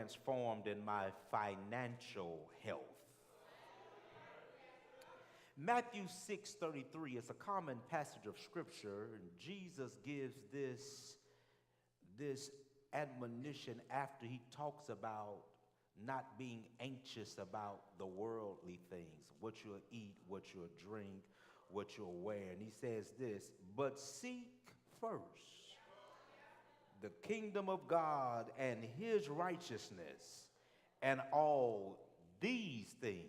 transformed in my financial health. Matthew 6:33 is a common passage of scripture, and Jesus gives this admonition after he talks about not being anxious about the worldly things, what you'll eat, what you'll drink, what you'll wear. And he says this, but seek first the kingdom of God and his righteousness, and all these things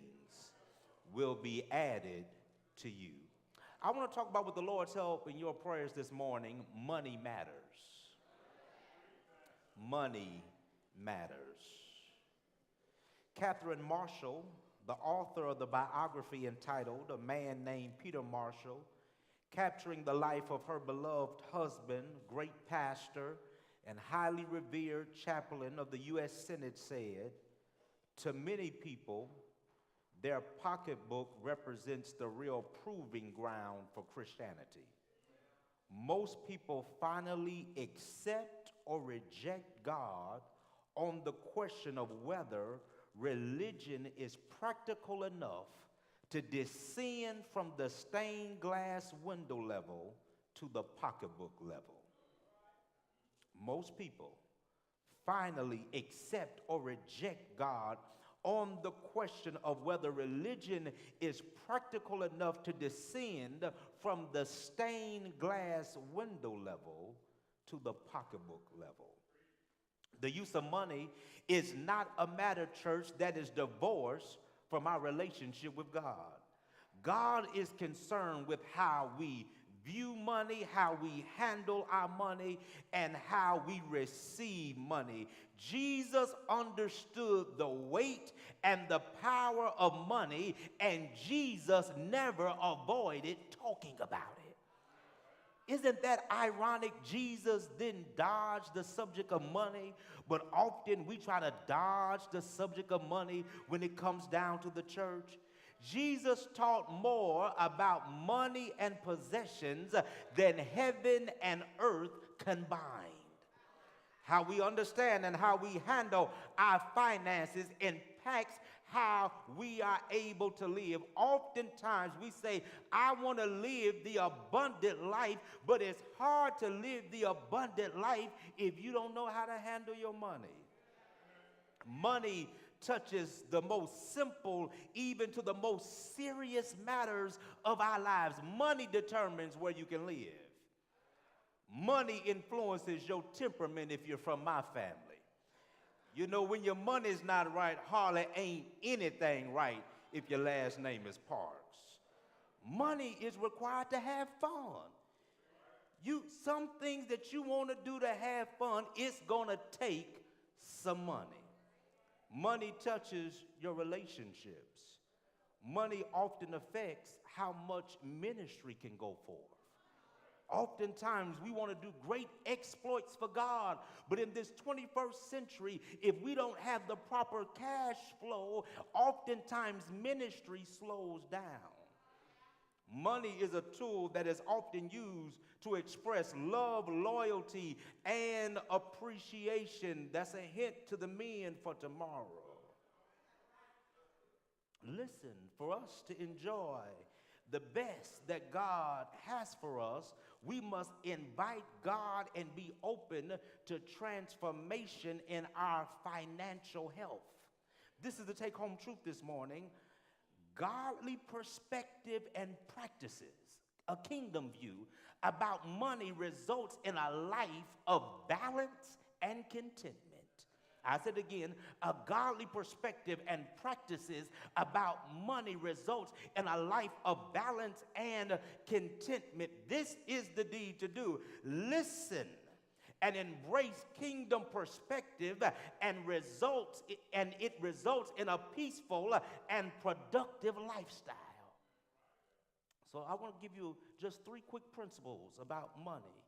will be added to you. I want to talk about, with the Lord's help in your prayers this morning, money matters. Money matters. Catherine Marshall, the author of the biography entitled A Man Named Peter Marshall, capturing the life of her beloved husband, great pastor, and highly revered chaplain of the U.S. Senate, said, to many people, their pocketbook represents the real proving ground for Christianity. Most people finally accept or reject God on the question of whether religion is practical enough to descend from the stained glass window level to the pocketbook level. Most people finally accept or reject God on the question of whether religion is practical enough to descend from the stained glass window level to the pocketbook level. The use of money is not a matter, church, that is divorced from our relationship with God. God is concerned with how we view money, how we handle our money, and how we receive money. Jesus understood the weight and the power of money, and Jesus never avoided talking about it. Isn't that ironic? Jesus didn't dodge the subject of money, but often we try to dodge the subject of money when it comes down to the church. Jesus taught more about money and possessions than heaven and earth combined. How we understand and how we handle our finances impacts how we are able to live. Oftentimes we say, I want to live the abundant life, but it's hard to live the abundant life if you don't know how to handle your money. Money touches the most simple, even to the most serious matters of our lives. Money determines where you can live. Money influences your temperament if you're from my family. You know, when your money's not right, hardly ain't anything right if your last name is Parks. Money is required to have fun. Some things that you want to do to have fun, it's going to take some money. Money touches your relationships. Money often affects how much ministry can go forth. Oftentimes, we want to do great exploits for God, but in this 21st century, if we don't have the proper cash flow, oftentimes ministry slows down. Money is a tool that is often used to express love, loyalty, and appreciation. That's a hint to the men for tomorrow. Listen, for us to enjoy the best that God has for us, we must invite God and be open to transformation in our financial health. This is the take-home truth this morning. Godly perspective and practices, a kingdom view about money, results in a life of balance and contentment. I said again, a godly perspective and practices about money results in a life of balance and contentment. This is the deed to do. Listen and embrace kingdom perspective, and it results in a peaceful and productive lifestyle. So I want to give you just 3 quick principles about money,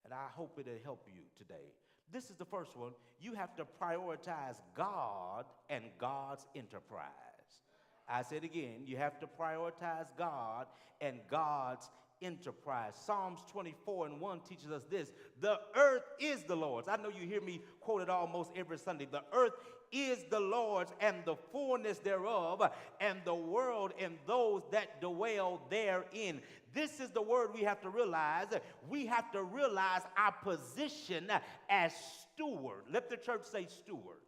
and I hope it'll help you today. This is the first one. You have to prioritize God and God's enterprise. I said again, you have to prioritize God and God's enterprise. Psalms 24:1 teaches us this: the earth is the Lord's. I know you hear me quote it almost every Sunday. The earth is the Lord's and the fullness thereof, and the world and those that dwell therein. This is the word we have to realize. We have to realize our position as steward. Let the church say steward.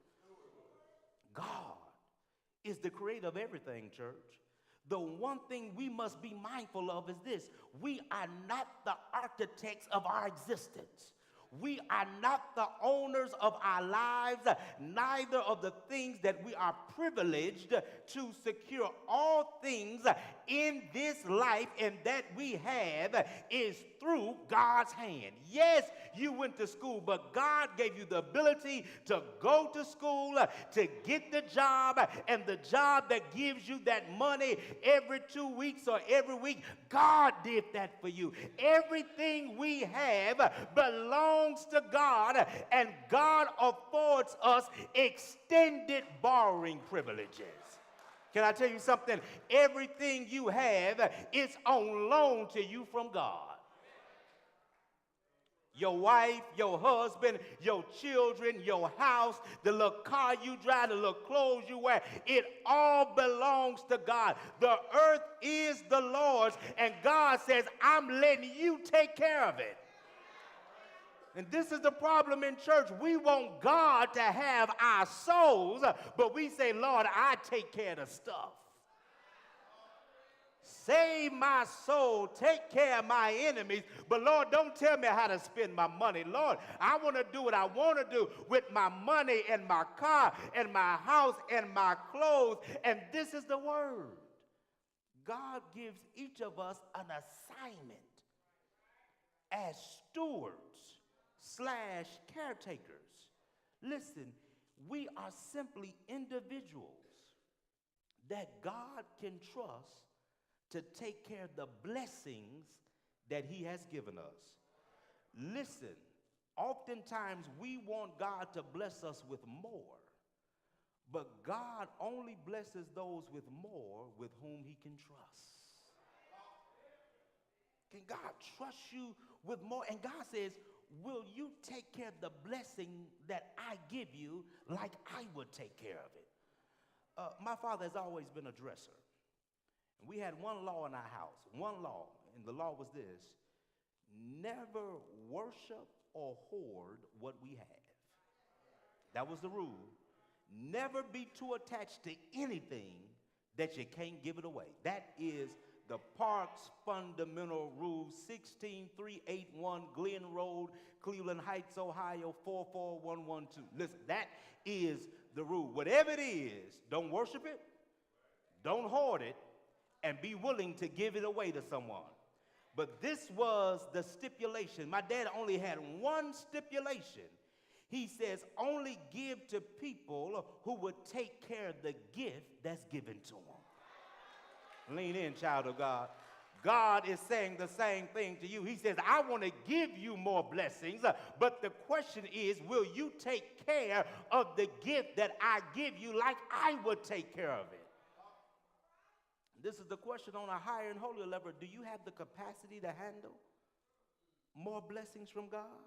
God is the creator of everything, church. The one thing we must be mindful of is this: we are not the architects of our existence. We are not the owners of our lives, neither of the things that we are privileged to secure. All things in this life and that we have is through God's hand. Yes, you went to school, but God gave you the ability to go to school, to get the job, and the job that gives you that money every 2 weeks or every week, God did that for you. Everything we have belongs to God, and God affords us extended borrowing privileges. Can I tell you something? Everything you have is on loan to you from God. Your wife, your husband, your children, your house, the little car you drive, the little clothes you wear, it all belongs to God. The earth is the Lord's, and God says, I'm letting you take care of it. And this is the problem in church. We want God to have our souls, but we say, Lord, I take care of the stuff. Save my soul, take care of my enemies, but Lord, don't tell me how to spend my money. Lord, I want to do what I want to do with my money and my car and my house and my clothes. And this is the word. God gives each of us an assignment as stewards / caretakers. Listen, we are simply individuals that God can trust to take care of the blessings that he has given us. Listen, oftentimes we want God to bless us with more, but God only blesses those with more with whom he can trust. Can God trust you with more? And God says, will you take care of the blessing that I give you like I would take care of it? My father has always been a dresser. And we had one law in our house, one law, and the law was this: never worship or hoard what we have. That was the rule. Never be too attached to anything that you can't give it away. That is the Parks Fundamental Rule, 16381 Glen Road, Cleveland Heights, Ohio, 44112. Listen, that is the rule. Whatever it is, don't worship it, don't hoard it, and be willing to give it away to someone. But this was the stipulation. My dad only had one stipulation. He says, only give to people who would take care of the gift that's given to them. Lean in, child of God. God is saying the same thing to you. He says, I want to give you more blessings, but the question is, will you take care of the gift that I give you like I would take care of it? This is the question on a higher and holier level. Do you have the capacity to handle more blessings from God?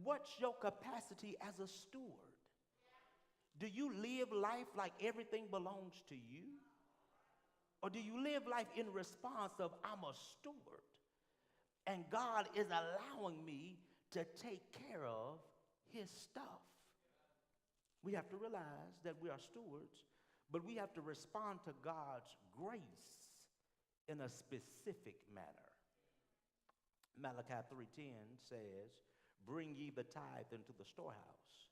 What's your capacity as a steward? Do you live life like everything belongs to you? Or do you live life in response of, I'm a steward, and God is allowing me to take care of his stuff? We have to realize that we are stewards, but we have to respond to God's grace in a specific manner. Malachi 3:10 says, bring ye the tithe into the storehouse,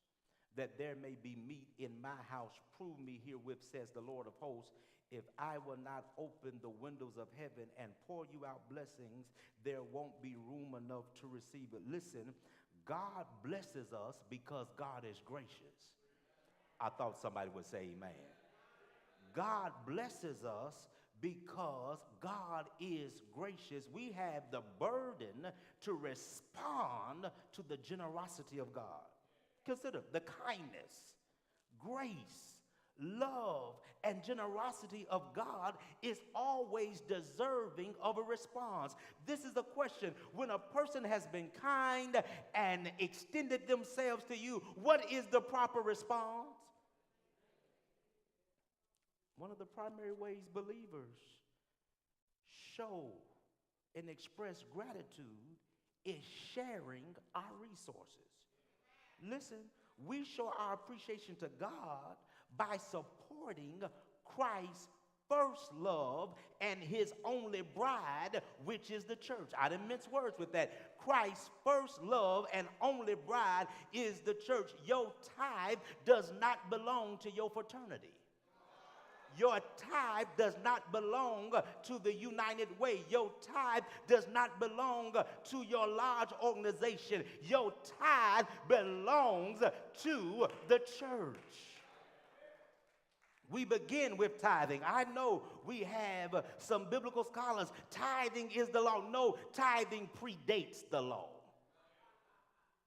that there may be meat in my house. Prove me herewith, says the Lord of hosts, if I will not open the windows of heaven and pour you out blessings, there won't be room enough to receive it. Listen, God blesses us because God is gracious. I thought somebody would say amen. God blesses us because God is gracious. We have the burden to respond to the generosity of God. Consider the kindness, grace, love, and generosity of God is always deserving of a response. This is the question. When a person has been kind and extended themselves to you, what is the proper response? One of the primary ways believers show and express gratitude is sharing our resources. Listen, we show our appreciation to God by supporting Christ's first love and his only bride, which is the church. I didn't mince words with that. Christ's first love and only bride is the church. Your tithe does not belong to your fraternity. Your tithe does not belong to the United Way. Your tithe does not belong to your large organization. Your tithe belongs to the church. We begin with tithing. I know we have some biblical scholars. Tithing is the law. No, tithing predates the law.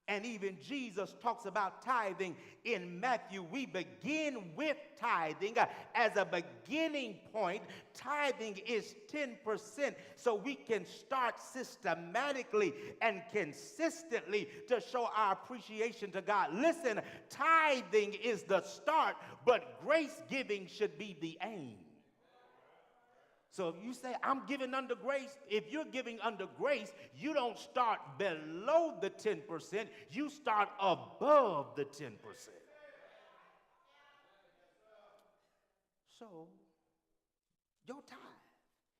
And even Jesus talks about tithing in Matthew. We begin with tithing as a beginning point. Tithing is 10%, so we can start systematically and consistently to show our appreciation to God. Listen, tithing is the start, but grace giving should be the aim. So if you say, I'm giving under grace, if you're giving under grace, you don't start below the 10%, you start above the 10%. So, your tithe,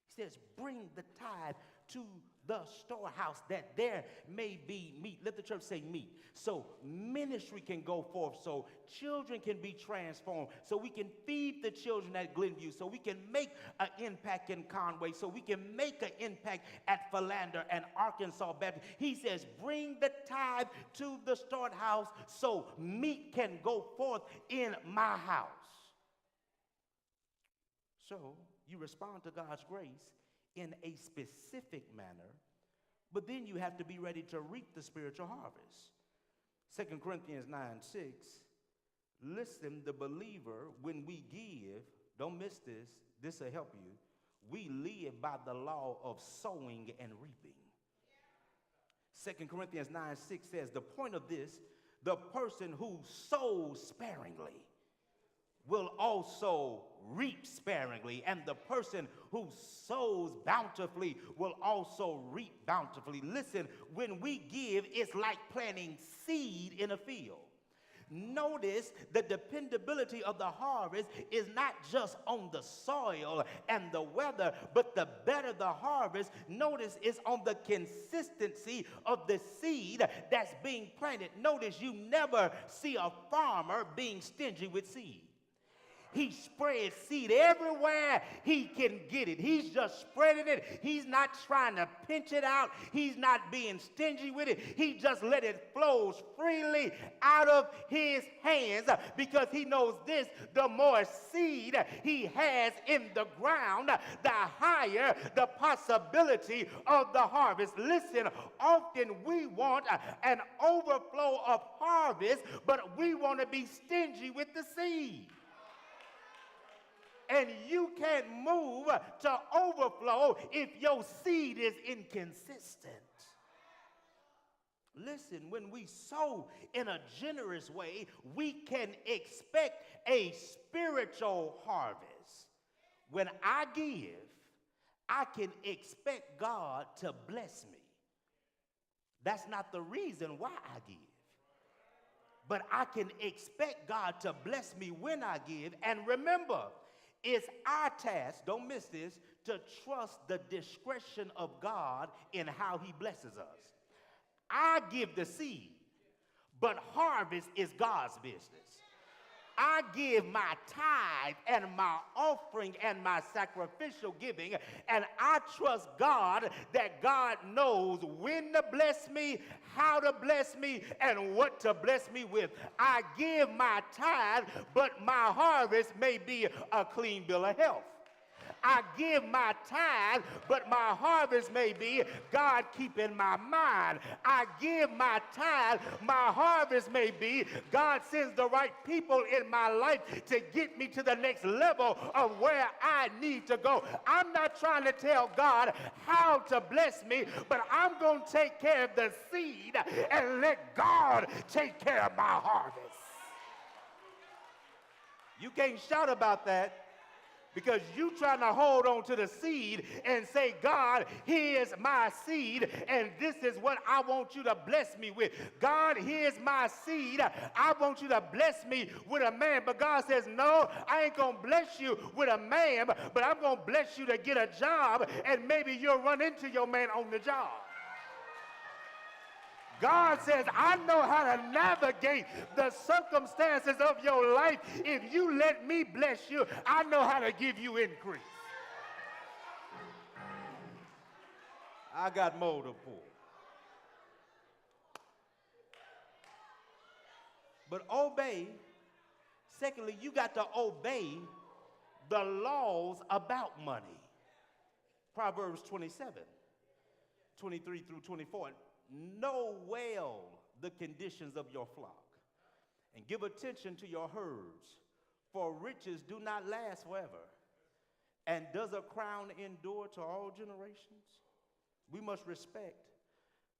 he says, bring the tithe to the storehouse that there may be meat. Let the church say meat. So ministry can go forth, so children can be transformed, so we can feed the children at Glenview, so we can make an impact in Conway, so we can make an impact at Philander and Arkansas Baptist. He says, bring the tithe to the storehouse so meat can go forth in my house. So you respond to God's grace in a specific manner, but then you have to be ready to reap the spiritual harvest. 2 Corinthians 9:6, listen, the believer, when we give, don't miss this, this will help you, we live by the law of sowing and reaping. 2 Corinthians 9:6 says, the point of this, the person who sows sparingly will also reap sparingly, and the person who sows bountifully will also reap bountifully. Listen, when we give, it's like planting seed in a field. Notice the dependability of the harvest is not just on the soil and the weather, but the better the harvest, notice it's on the consistency of the seed that's being planted. Notice you never see a farmer being stingy with seed. He spreads seed everywhere he can get it. He's just spreading it. He's not trying to pinch it out. He's not being stingy with it. He just let it flow freely out of his hands because he knows this, the more seed he has in the ground, the higher the possibility of the harvest. Listen, often we want an overflow of harvest, but we want to be stingy with the seed. And you can't move to overflow if your seed is inconsistent. Listen, when we sow in a generous way, we can expect a spiritual harvest. When I give, I can expect God to bless me. That's not the reason why I give. But I can expect God to bless me when I give. And remember, it's our task, don't miss this, to trust the discretion of God in how he blesses us. I give the seed, but harvest is God's business. I give my tithe and my offering and my sacrificial giving, and I trust God that God knows when to bless me, how to bless me, and what to bless me with. I give my tithe, but my harvest may be a clean bill of health. I give my tithe, but my harvest may be God keeping my mind. I give my tithe, my harvest may be God sends the right people in my life to get me to the next level of where I need to go. I'm not trying to tell God how to bless me, but I'm going to take care of the seed and let God take care of my harvest. You can't shout about that because you trying to hold on to the seed and say, God, here's my seed, and this is what I want you to bless me with. God, here's my seed. I want you to bless me with a man. But God says, no, I ain't going to bless you with a man, but I'm going to bless you to get a job, and maybe you'll run into your man on the job. God says, I know how to navigate the circumstances of your life. If you let me bless you, I know how to give you increase. I got more to pull. But obey. Secondly, you got to obey the laws about money. Proverbs 27, 23 through 24. Know well the conditions of your flock, and give attention to your herds, for riches do not last forever. And does a crown endure to all generations? We must respect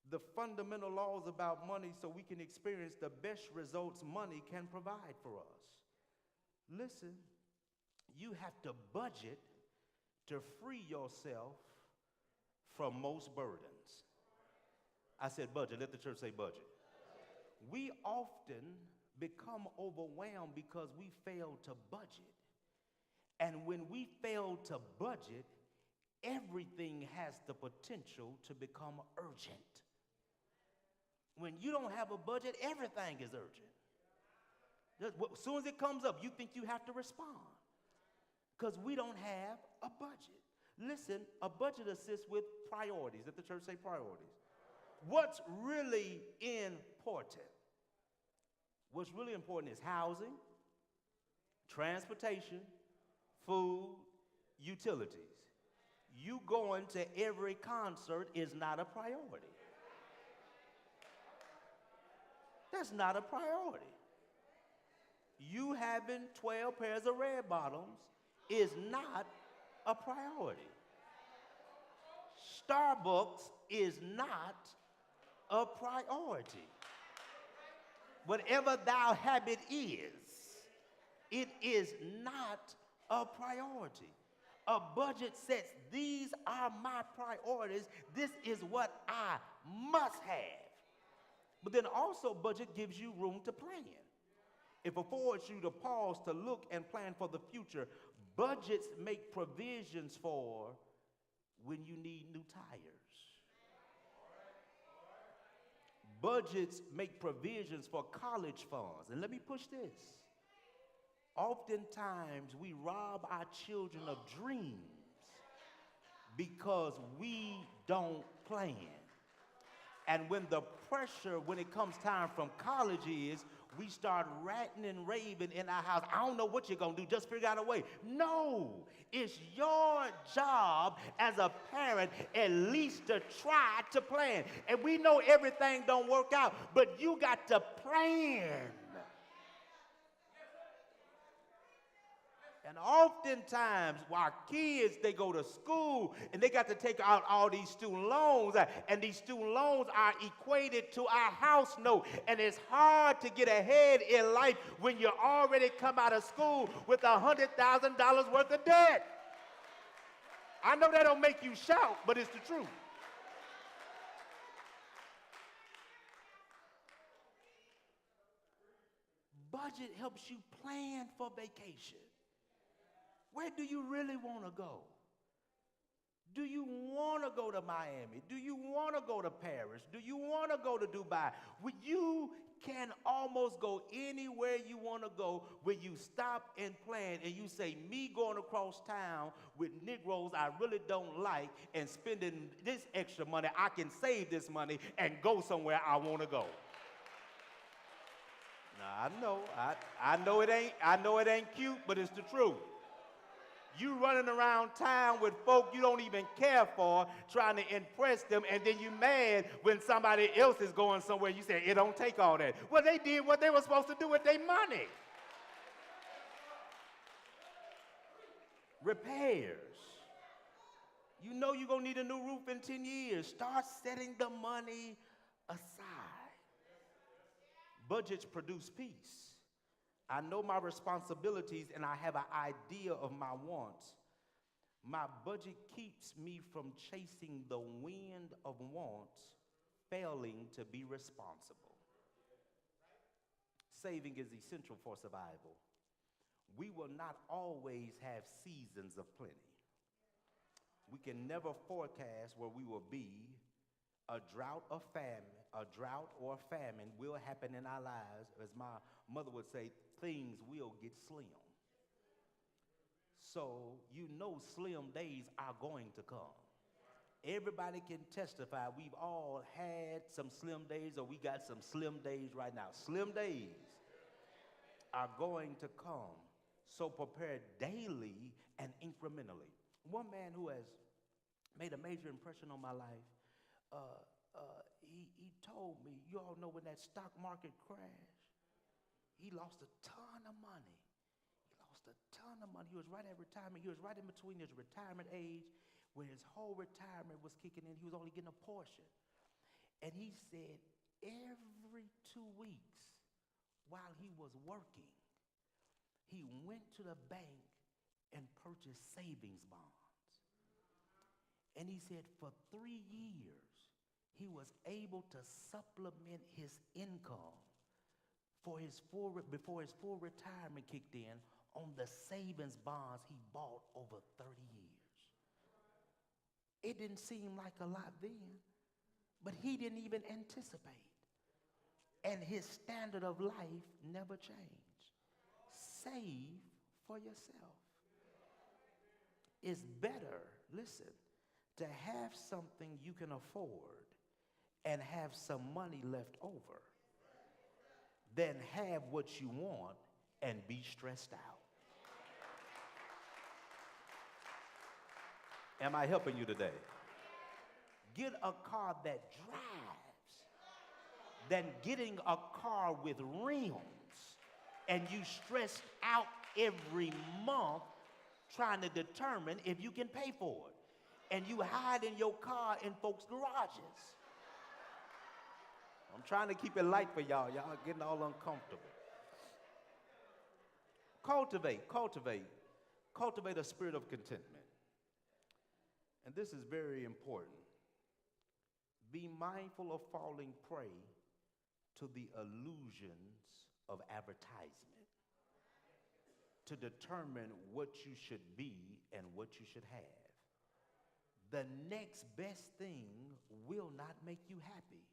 the fundamental laws about money so we can experience the best results money can provide for us. Listen, you have to budget to free yourself from most burdens. I said budget. Let the church say budget. We often become overwhelmed because we fail to budget. And when we fail to budget, everything has the potential to become urgent. When you don't have a budget, everything is urgent. As soon as it comes up, you think you have to respond because we don't have a budget. Listen, a budget assists with priorities. Let the church say priorities. What's really important? What's really important is housing, transportation, food, utilities. You going to every concert is not a priority. That's not a priority. You having 12 pairs of red bottoms is not a priority. Starbucks is not a priority. Whatever thou habit is, it is not a priority. A budget sets, these are my priorities. This is what I must have. But then also budget gives you room to plan. It affords you to pause to look and plan for the future. Budgets make provisions for when you need new tires. Budgets make provisions for college funds. And let me push this. Oftentimes, we rob our children of dreams because we don't plan. And when the pressure, when it comes time from college is, we start ranting and raving in our house. I don't know what you're going to do. Just figure out a way. No, it's your job as a parent at least to try to plan. And we know everything don't work out, but you got to plan. And oftentimes, while kids, they go to school and they got to take out all these student loans, and these student loans are equated to our house note. And it's hard to get ahead in life when you already come out of school with $100,000 worth of debt. I know that don't make you shout, but it's the truth. Budget helps you plan for vacation. Where do you really want to go? Do you want to go to Miami? Do you want to go to Paris? Do you want to go to Dubai? You can almost go anywhere you want to go when you stop and plan and you say, me going across town with Negroes I really don't like and spending this extra money, I can save this money and go somewhere I want to go. Now, I know it ain't cute, but it's the truth. You running around town with folk you don't even care for, trying to impress them, and then you mad when somebody else is going somewhere. You say, it don't take all that. Well, they did what they were supposed to do with their money. Repairs. You know you're going to need a new roof in 10 years. Start setting the money aside. Budgets produce peace. I know my responsibilities and I have an idea of my wants. My budget keeps me from chasing the wind of wants, failing to be responsible. Saving is essential for survival. We will not always have seasons of plenty. We can never forecast where we will be. A drought or a famine will happen in our lives. As my mother would say, things will get slim. So you know slim days are going to come. Everybody can testify we've all had some slim days, or we got some slim days right now. Slim days are going to come. So prepare daily and incrementally. One man who has made a major impression on my life, he told me, you all know when that stock market crashed, he lost a ton of money. He was right at retirement. He was right in between his retirement age when his whole retirement was kicking in. He was only getting a portion. And he said every 2 weeks while he was working, he went to the bank and purchased savings bonds. And he said for 3 years, he was able to supplement his income before his full retirement kicked in on the savings bonds he bought over 30 years. It didn't seem like a lot then, but he didn't even anticipate. And his standard of life never changed. Save for yourself. It's better, listen, to have something you can afford and have some money left over than have what you want and be stressed out. Am I helping you today? Get a car that drives than getting a car with rims and you stressed out every month trying to determine if you can pay for it. And you hide in your car in folks' garages. I'm trying to keep it light for y'all. Y'all are getting all uncomfortable. Cultivate a spirit of contentment. And this is very important. Be mindful of falling prey to the illusions of advertisement to determine what you should be and what you should have. The next best thing will not make you happy.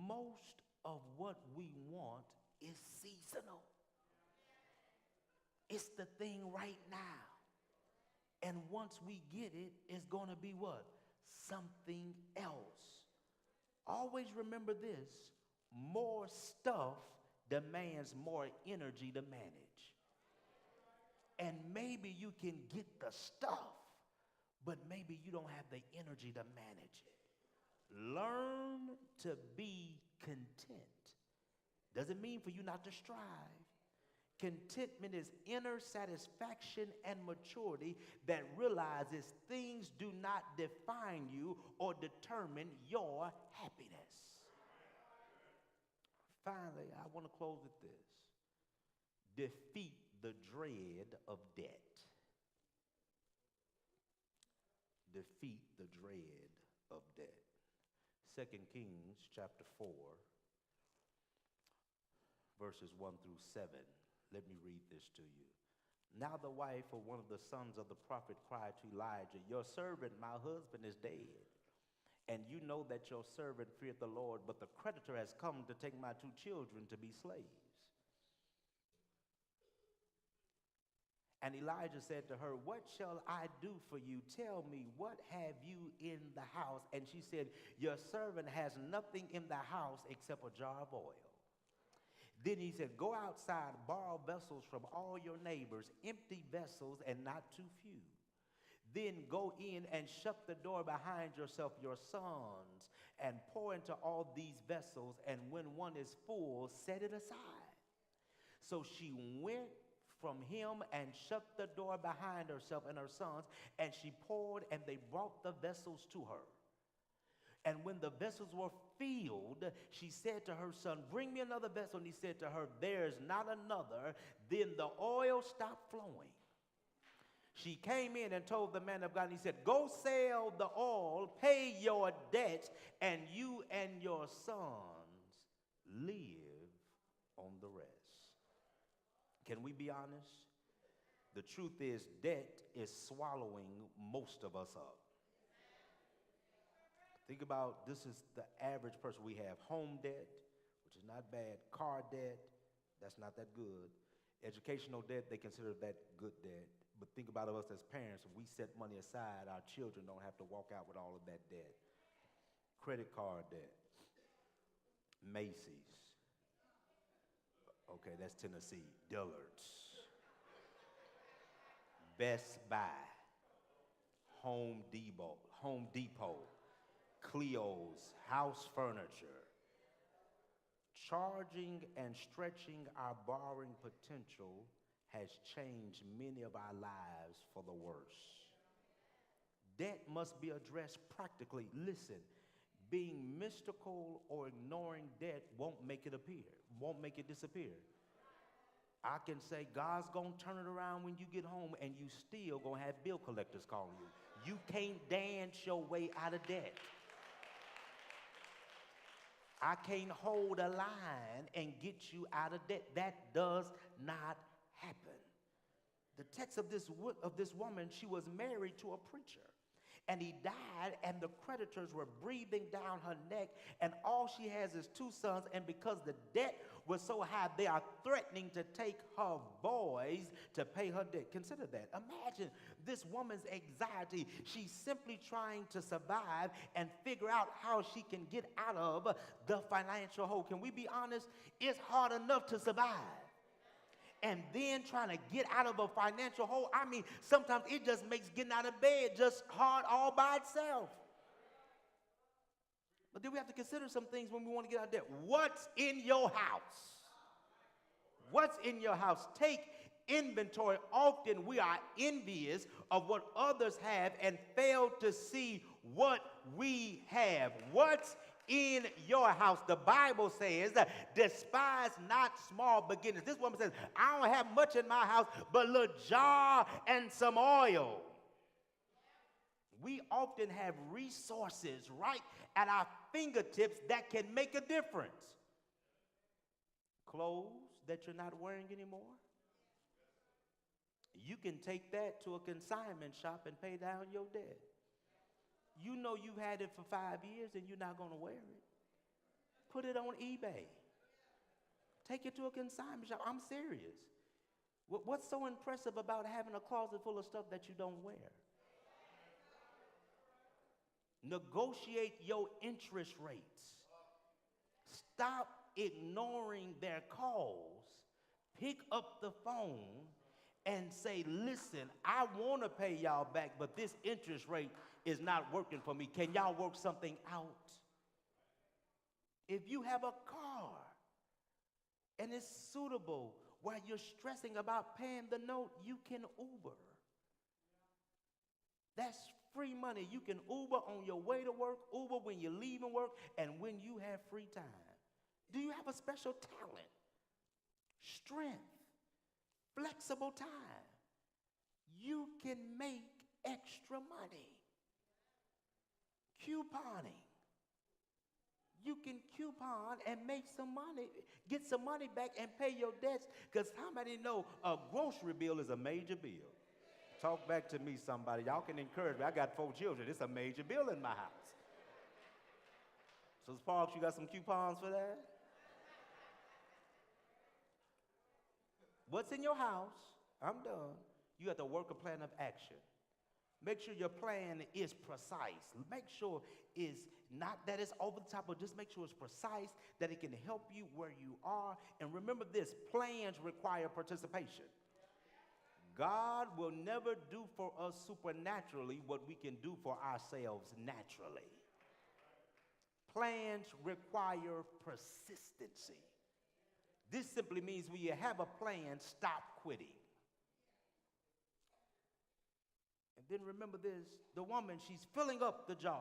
Most of what we want is seasonal. It's the thing right now. And once we get it, it's going to be what? Something else. Always remember this. More stuff demands more energy to manage. And maybe you can get the stuff, but maybe you don't have the energy to manage it. Learn to be content. Doesn't mean for you not to strive. Contentment is inner satisfaction and maturity that realizes things do not define you or determine your happiness. Finally, I want to close with this. Defeat the dread of debt. Defeat the dread of debt. 2 Kings chapter 4, verses 1 through 7. Let me read this to you. Now the wife of one of the sons of the prophet cried to Elijah, your servant, my husband, is dead. And you know that your servant feared the Lord, but the creditor has come to take my 2 children to be slaves. And Elijah said to her, what shall I do for you? Tell me, what have you in the house? And she said, your servant has nothing in the house except a jar of oil. Then he said, go outside, borrow vessels from all your neighbors, empty vessels and not too few. Then go in and shut the door behind yourself, your sons, and pour into all these vessels, and when one is full, set it aside. So she went from him and shut the door behind herself and her sons, and she poured, and they brought the vessels to her. And when the vessels were filled, she said to her son, bring me another vessel. And he said to her, there's not another. Then the oil stopped flowing. She came in and told the man of God, and he said, go sell the oil, pay your debts, and you and your sons live on the rest. Can we be honest? The truth is, debt is swallowing most of us up. Think about, this is the average person. We have home debt, which is not bad. Car debt, that's not that good. Educational debt, they consider that good debt. But think about us as parents. If we set money aside, our children don't have to walk out with all of that debt. Credit card debt. Macy's. Okay, that's Tennessee. Dillard's. Best Buy. Home Depot. Cleo's, house furniture. Charging and stretching our borrowing potential has changed many of our lives for the worse. Debt must be addressed practically. Listen, being mystical or ignoring debt won't make it disappear. I can say God's gonna turn it around when you get home, and you still gonna have bill collectors calling you. You can't dance your way out of debt. I can't hold a line and get you out of debt. That does not happen. The text of this woman, she was married to a preacher, and he died, and the creditors were breathing down her neck, and all she has is 2 sons, and because the debt was so high, they are threatening to take her boys to pay her debt. Consider that. Imagine this woman's anxiety. She's simply trying to survive and figure out how she can get out of the financial hole. Can we be honest? It's hard enough to survive. And then trying to get out of a financial hole, I mean, sometimes it just makes getting out of bed just hard all by itself. But then we have to consider some things when we want to get out of debt. What's in your house? What's in your house? Take inventory. Often we are envious of what others have and fail to see what we have. What's in your house? The Bible says, despise not small beginnings. This woman says, I don't have much in my house but a little jar and some oil. We often have resources right at our fingertips that can make a difference. Clothes that you're not wearing anymore. You can take that to a consignment shop and pay down your debt. You know you've had it for 5 years and you're not going to wear it. Put it on eBay. Take it to a consignment shop. I'm serious. What's so impressive about having a closet full of stuff that you don't wear? Negotiate your interest rates. Stop ignoring their calls. Pick up the phone and say, listen, I want to pay y'all back, but this interest rate is not working for me. Can y'all work something out? If you have a car and it's suitable while you're stressing about paying the note, you can Uber. That's free money. You can Uber on your way to work, Uber when you're leaving work, and when you have free time. Do you have a special talent, strength, flexible time? You can make extra money. Couponing. You can coupon and make some money, get some money back and pay your debts, because how many know a grocery bill is a major bill? Talk back to me, somebody. Y'all can encourage me. I got 4 children. It's a major bill in my house. So, Sparks, you got some coupons for that? What's in your house? I'm done. You have to work a plan of action. Make sure your plan is precise. Make sure it's not that it's over the top, but just make sure it's precise, that it can help you where you are. And remember this, plans require participation. God will never do for us supernaturally what we can do for ourselves naturally. Plans require persistency. This simply means when you have a plan, stop quitting. And then remember this, the woman, she's filling up the jars.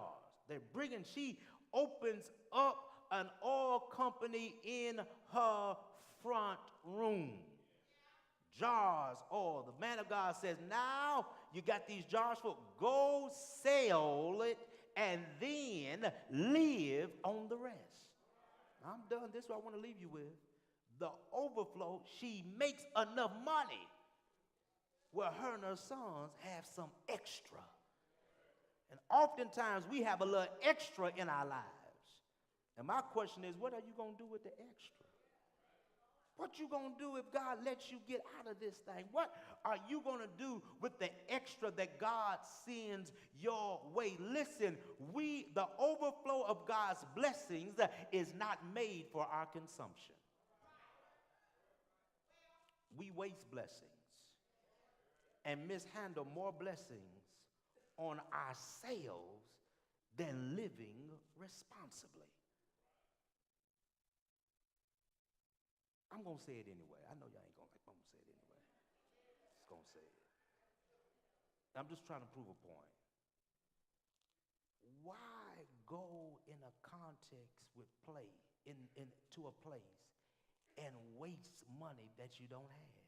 She opens up an oil company in her front room. Jars, oil. The man of God says, now you got these jars full. Go sell it and then live on the rest. I'm done. This is what I want to leave you with. The overflow, she makes enough money where her and her sons have some extra. And oftentimes we have a little extra in our lives. And my question is, what are you going to do with the extra? What you going to do if God lets you get out of this thing? What are you going to do with the extra that God sends your way? Listen, the overflow of God's blessings is not made for our consumption. We waste blessings and mishandle more blessings on ourselves than living responsibly. I'm going to say it anyway. I know y'all ain't going to like, but I'm going to say it anyway. Just going to say it. I'm just trying to prove a point. Why go in a context with to a place and waste money that you don't have?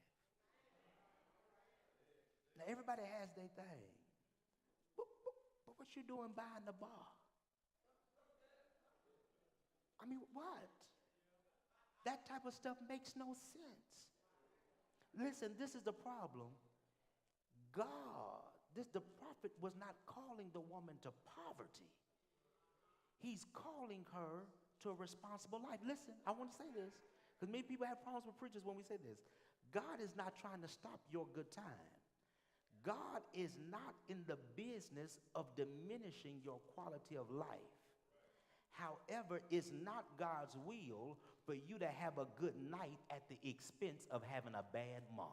Now, everybody has their thing. But what you doing buying the bar? I mean, what? That type of stuff makes no sense. Listen, this is the problem. The prophet was not calling the woman to poverty. He's calling her to a responsible life. Listen, I want to say this, because many people have problems with preachers when we say this. God is not trying to stop your good time. God is not in the business of diminishing your quality of life. However, it's not God's will for you to have a good night at the expense of having a bad month.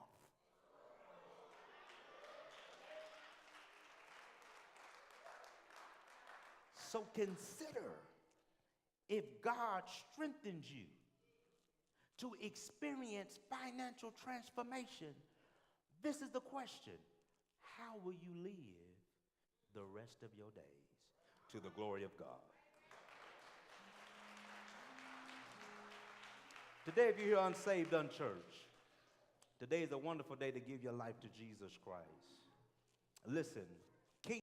So consider, if God strengthens you to experience financial transformation, this is the question: how will you live the rest of your days to the glory of God? Today, if you're here unsaved, unchurched, today is a wonderful day to give your life to Jesus Christ. Listen,